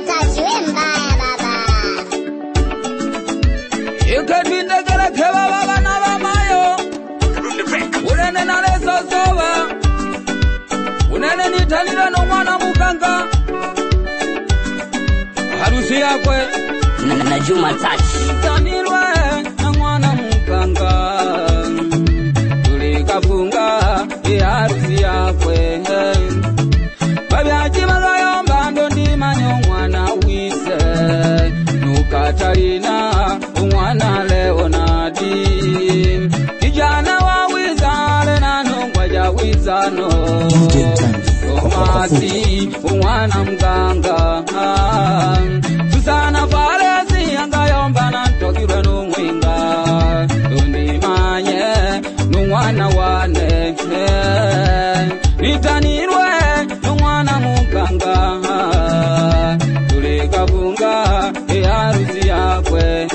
Tachi we mbaya baba. Ikatwinde kala keba baba na bamayo. Unene naleso soba. Unene nitalira no mwana mukanga. Harusi yakwe na Juma Tachi. Tanirwe na mwana mukanga. Tulikafunga harusi yakwe. Babyaji bagayomba ndo ndi manyo mwana wise. Nukatalina umwana Leonardi. Kijana wa wizale na nungwaja wizano. Omasi umwana mganga. Susana Faresi angayomba na ntokirwe numwinga. Dundi manye numwana wane. Nitanirwe numwana mukanga. Tulikafunga harusi yakwe.